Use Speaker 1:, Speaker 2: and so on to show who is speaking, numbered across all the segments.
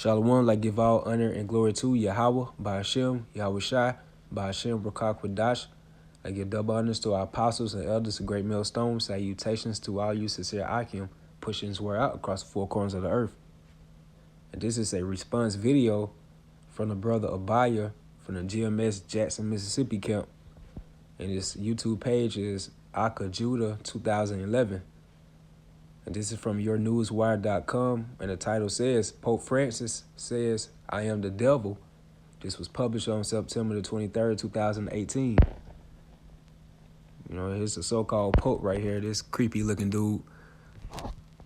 Speaker 1: Shalom, like give all honor and glory to Yahweh, by Hashem, Yahweh Shai, by Hashem, Rakak Wadash. I give double honors to our apostles and elders of great millstones. Salutations to all you sincere Akim, pushing his word out across the four corners of the earth. And this is a response video from the brother Abaya from the GMS Jackson, Mississippi camp. And his YouTube page is Aka Judah 2011. And this is from yournewswire.com. And the title says, Pope Francis says, I am the devil. This was published on September the 23rd, 2018. You know, here's the so-called Pope right here, this creepy looking dude,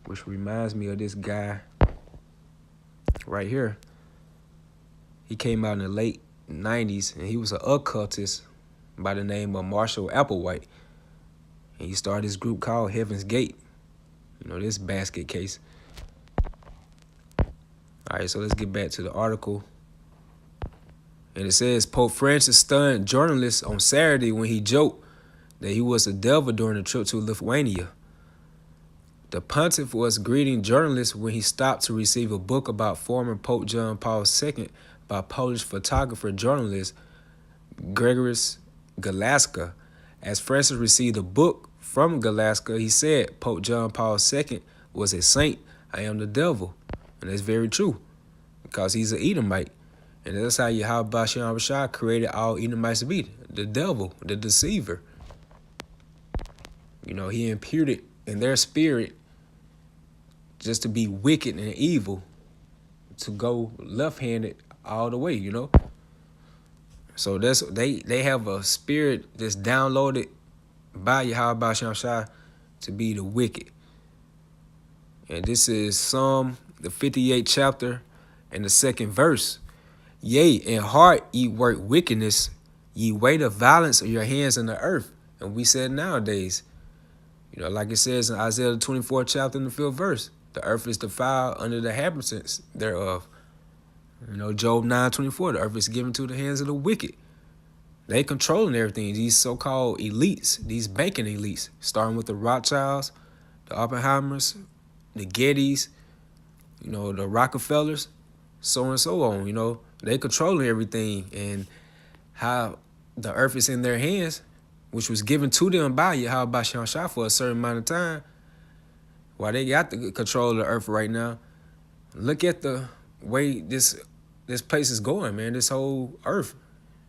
Speaker 1: which reminds me of this guy right here. He came out in the late 90s, and he was an occultist by the name of Marshall Applewhite. And he started this group called Heaven's Gate. You know, this basket case. All right, so let's get back to the article. And it says, Pope Francis stunned journalists on Saturday when he joked that he was a devil during a trip to Lithuania. The pontiff was greeting journalists when he stopped to receive a book about former Pope John Paul II by Polish photographer-journalist Grzegorz Galaska. As Francis received the book from Galaska, he said, Pope John Paul II was a saint. I am the devil. And that's very true, because he's an Edomite. And that's how Yahweh Bashem Rashad created all Edomites to be, the devil, the deceiver. You know, he imputed in their spirit just to be wicked and evil, to go left-handed all the way, you know. So that's they have a spirit that's downloaded by Yahweh Bashem Shai to be the wicked. And this is Psalm, the 58th chapter, and the 2nd verse. Yea, in heart ye work wickedness, ye weigh the violence of your hands in the earth. And we said nowadays, you know, like it says in Isaiah the 24th chapter and the 5th verse, the earth is defiled under the inhabitants thereof. You know, Job 9:24, the earth is given to the hands of the wicked. They controlling everything. These so-called elites, these banking elites, starting with the Rothschilds, the Oppenheimers, the Gettys, you know, the Rockefellers, so and so on. You know, they controlling everything, and how the earth is in their hands, which was given to them by Yahweh Bashem Shai for a certain amount of time. While they got the control of the earth right now, look at the way this place is going, man. This whole earth,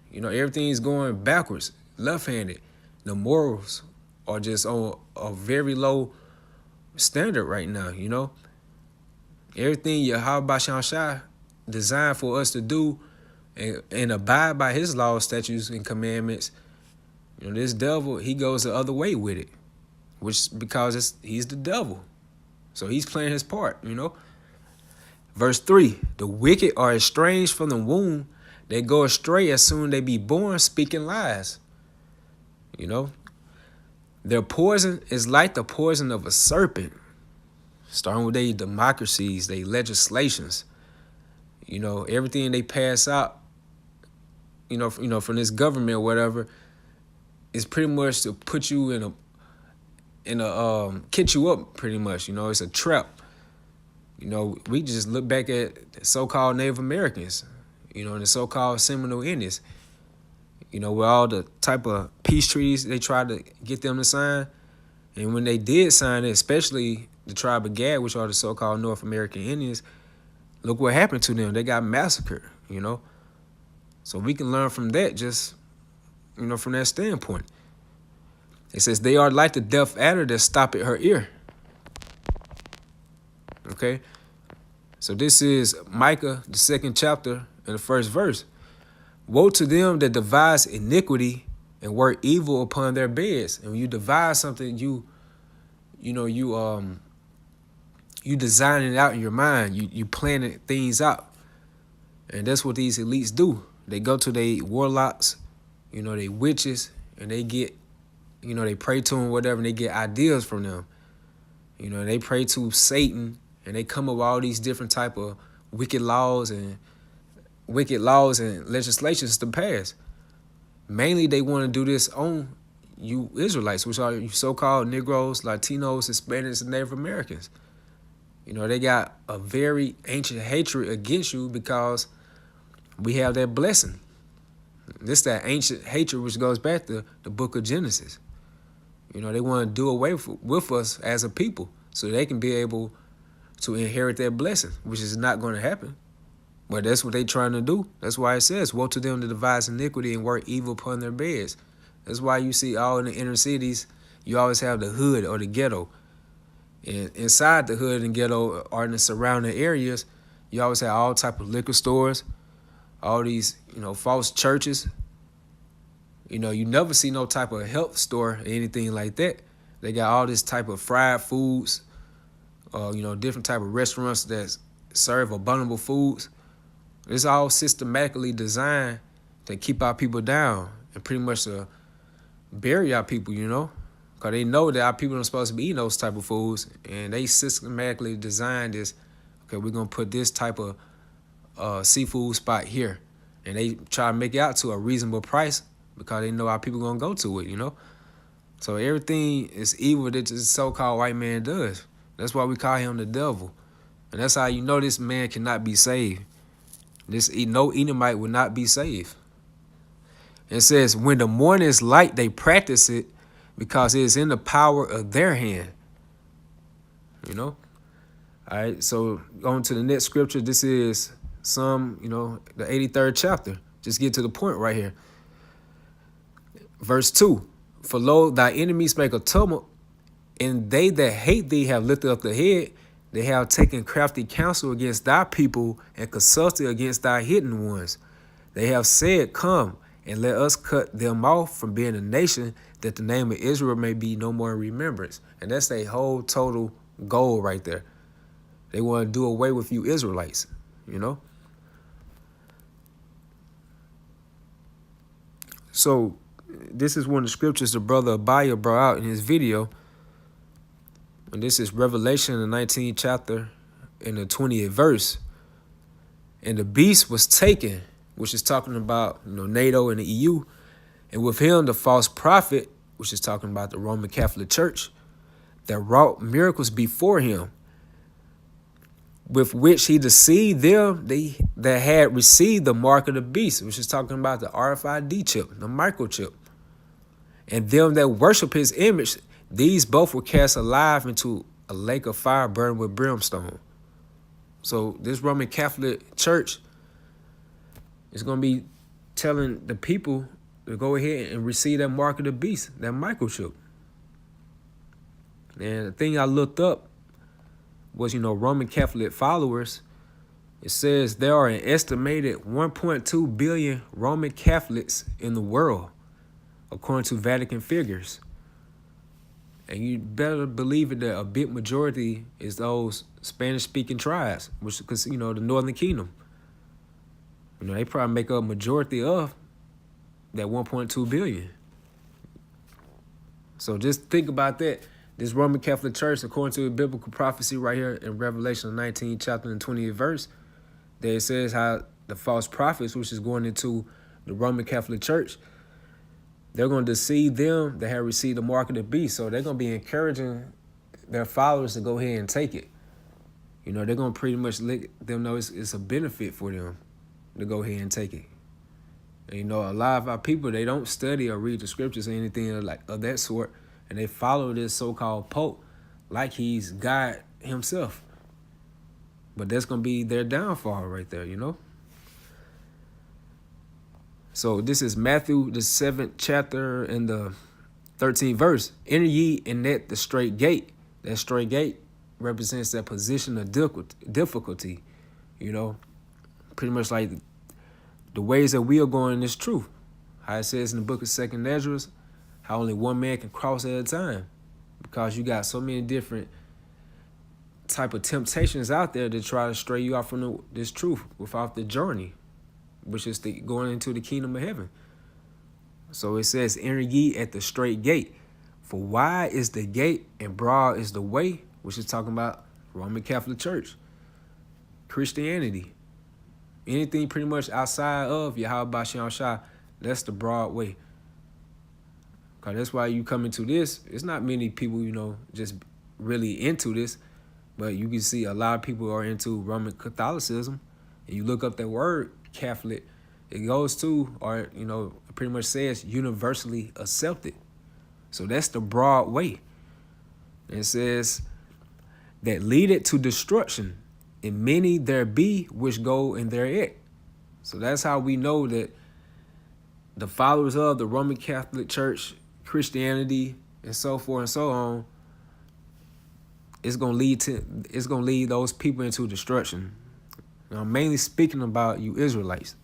Speaker 1: you know, everything's going backwards, left-handed. The morals are just on a very low standard right now, you know. Everything Yahweh Bashem Shai designed for us to do and abide by his laws, statutes, and commandments. You know, this devil, he goes the other way with it, which because he's the devil. So he's playing his part, you know. Verse 3, the wicked are estranged from the womb. They go astray as soon as they be born, speaking lies. You know, their poison is like the poison of a serpent, starting with their democracies, their legislations. You know, everything they pass out, you know, from this government or whatever, is pretty much to put you in a kit you up, pretty much. You know, it's a trap. You know, we just look back at the so-called Native Americans, you know, and the so-called Seminole Indians, you know, with all the type of peace treaties they tried to get them to sign. And when they did sign it, especially the tribe of Gad, which are the so-called North American Indians, look what happened to them. They got massacred, you know. So we can learn from that, just, you know, from that standpoint. It says, they are like the deaf adder that stopped at her ear. Okay? So this is Micah, the 2nd chapter, and the 1st verse. Woe to them that devise iniquity and work evil upon their beds. And when you devise something, you design it out in your mind. You planning things out. And that's what these elites do. They go to their warlocks, you know, they witches, and they get, you know, they pray to them, whatever, and they get ideas from them. You know, they pray to Satan, and they come up with all these different type of wicked laws and legislations to pass. Mainly, they want to do this on you Israelites, which are you so-called Negroes, Latinos, Hispanics, and Native Americans. You know, they got a very ancient hatred against you because we have that blessing. This that ancient hatred which goes back to the book of Genesis. You know, they want to do away with us as a people so they can be able to inherit that blessing, which is not going to happen. But that's what they trying to do. That's why it says, woe to them that devise iniquity and work evil upon their beds. That's why you see all in the inner cities, you always have the hood or the ghetto. And inside the hood and ghetto or in the surrounding areas, you always have all type of liquor stores, all these, false churches. You never see no type of health store or anything like that. They got all this type of fried foods, different type of restaurants that serve abominable foods. It's all systematically designed to keep our people down and pretty much to bury our people, because they know that our people are supposed to be eating those type of foods, and they systematically designed this. Okay, we're gonna put this type of seafood spot here, and they try to make it out to a reasonable price because they know our people gonna go to it, So everything is evil that this so-called white man does. That's why we call him the devil, and that's how you know this man cannot be saved. No Edomite will not be saved. It says, when the morning is light, they practice it because it is in the power of their hand. All right, so on to the next scripture. This is Psalm, the 83rd chapter. Just get to the point right here. Verse 2, for lo, thy enemies make a tumult, and they that hate thee have lifted up the head. They have taken crafty counsel against thy people and consulted against thy hidden ones. They have said, come, and let us cut them off from being a nation, that the name of Israel may be no more in remembrance. And that's their whole total goal right there. They want to do away with you Israelites, So this is one of the scriptures the brother Abaya brought out in his video. And this is Revelation, the 19th chapter, in the 20th verse. And the beast was taken, which is talking about NATO and the EU, and with him the false prophet, which is talking about the Roman Catholic Church, that wrought miracles before him, with which he deceived them that had received the mark of the beast, which is talking about the RFID chip, the microchip, and them that worship his image. These both were cast alive into a lake of fire burned with brimstone. So this Roman Catholic Church is going to be telling the people to go ahead and receive that mark of the beast, that microchip. And the thing I looked up was, Roman Catholic followers. It says there are an estimated 1.2 billion Roman Catholics in the world, according to Vatican figures. And you better believe it that a big majority is those Spanish-speaking tribes, which, because, the Northern Kingdom. They probably make up a majority of that 1.2 billion. So just think about that. This Roman Catholic Church, according to a biblical prophecy right here in Revelation 19 chapter and 20th verse, that it says how the false prophets, which is going into the Roman Catholic Church, they're going to deceive them that have received the mark of the beast. So they're going to be encouraging their followers to go ahead and take it. They're going to pretty much let them know it's a benefit for them to go ahead and take it. And, a lot of our people, they don't study or read the scriptures or anything of that sort. And they follow this so-called Pope like he's God himself. But that's going to be their downfall right there, So this is Matthew, the 7th chapter and the 13th verse. Enter ye in at the straight gate. That straight gate represents that position of difficulty, Pretty much like the ways that we are going is truth. How it says in the book of 2nd Ezra, how only one man can cross at a time. Because you got so many different type of temptations out there to try to stray you out from this truth without the journey, which is going into the kingdom of heaven. So it says, enter ye at the straight gate. For wide is the gate and broad is the way, which is talking about Roman Catholic Church, Christianity. Anything pretty much outside of Yahweh Shem Shah, that's the broad way. Because that's why you come into this. It's not many people, just really into this. But you can see a lot of people are into Roman Catholicism, and you look up that word Catholic, it goes to, or it pretty much says universally accepted. So that's the broad way. It says that leadeth to destruction, and many there be which go in thereat. So that's how we know that the followers of the Roman Catholic Church, Christianity, and so forth and so on, it's gonna lead those people into destruction. Now, I'm mainly speaking about you Israelites.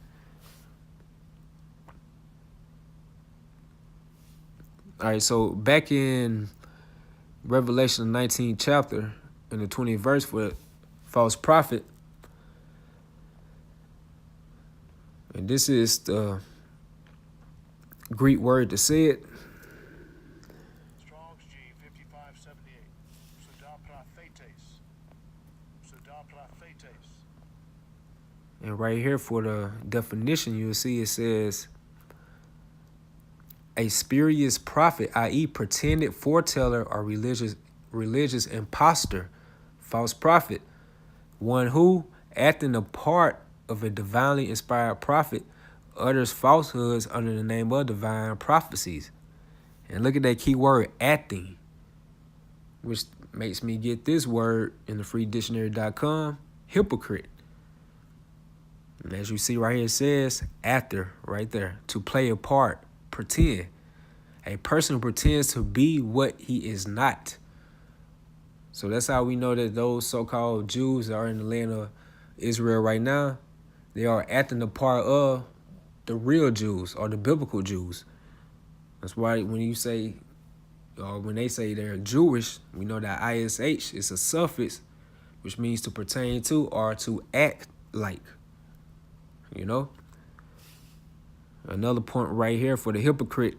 Speaker 1: All right, so back in Revelation 19th chapter, in the 20th verse, for false prophet, and this is the Greek word to say it.
Speaker 2: Strong's G 5578. Pseudoprophetes.
Speaker 1: And right here for the definition, you'll see it says a spurious prophet, i.e. pretended foreteller or religious impostor, false prophet, one who, acting the part of a divinely inspired prophet, utters falsehoods under the name of divine prophecies. And look at that key word, acting, which makes me get this word in the freedictionary.com, hypocrite. And as you see right here, it says actor right there, to play a part, pretend. A person who pretends to be what he is not. So that's how we know that those so-called Jews that are in the land of Israel right now, they are acting the part of the real Jews or the biblical Jews. That's why when you say, or when they say they're Jewish, we know that ISH is a suffix, which means to pertain to or to act like. Another point right here for the hypocrite.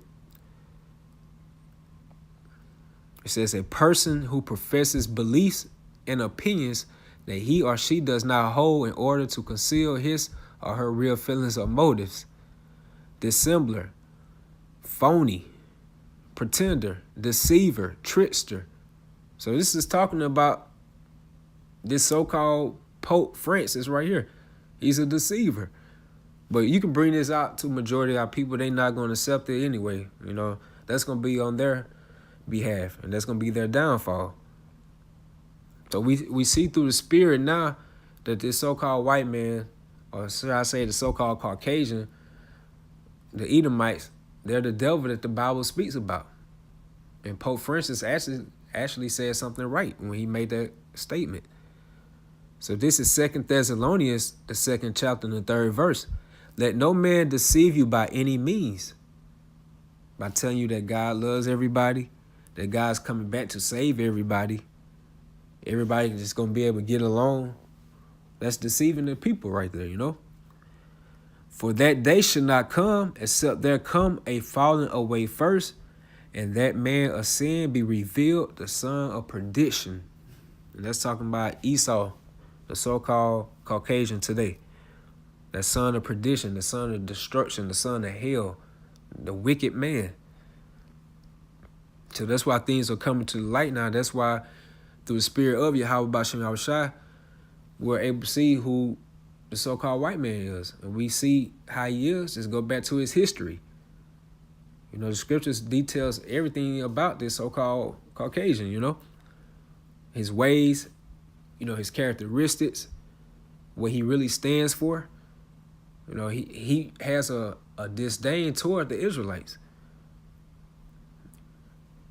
Speaker 1: It says a person who professes beliefs and opinions that he or she does not hold in order to conceal his or her real feelings or motives. Dissembler, phony, pretender, deceiver, trickster. So this is talking about this so-called Pope Francis right here. He's a deceiver. But you can bring this out to majority of our people. They're not going to accept it anyway. That's going to be on their behalf, and that's going to be their downfall. So we see through the spirit now that this so-called white man, or should I say the so-called Caucasian, the Edomites, they're the devil that the Bible speaks about. And Pope Francis actually said something right when he made that statement. So this is 2 Thessalonians, the 2nd chapter and the 3rd verse. Let no man deceive you by any means, by telling you that God loves everybody, that God's coming back to save everybody. Everybody just going to be able to get along. That's deceiving the people right there, For that day should not come, except there come a falling away first, and that man of sin be revealed, the son of perdition. And that's talking about Esau, the so-called Caucasian today. That son of perdition, the son of destruction, the son of hell, the wicked man. So that's why things are coming to the light now. That's why through the spirit of Yahweh Bashem Yahushua, we're able to see who the so-called white man is. And we see how he is. Just go back to his history. The scriptures details everything about this so-called Caucasian, his ways, his characteristics, what he really stands for. He has a disdain toward the Israelites.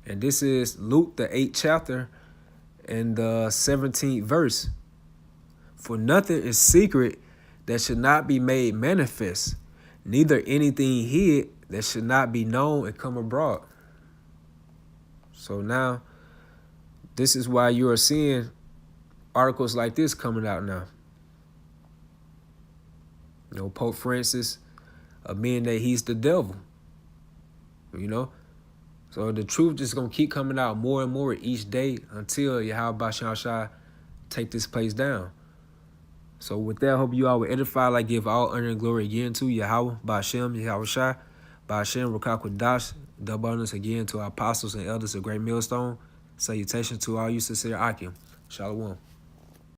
Speaker 1: And this is Luke, the 8th chapter and the 17th verse. For nothing is secret that should not be made manifest, neither anything hid that should not be known and come abroad. So now, this is why you are seeing articles like this coming out now. Pope Francis admitting that he's the devil. So the truth is going to keep coming out more and more each day until Yahweh Bashem Yahushua take this place down. So with that, I hope you all will edify, like give all honor and glory again to Yahweh Bashem Yahushua, Bashem Rukakwadash, double honors again to our apostles and elders of Great Millstone. Salutations to all you sincere Akim. Shalom.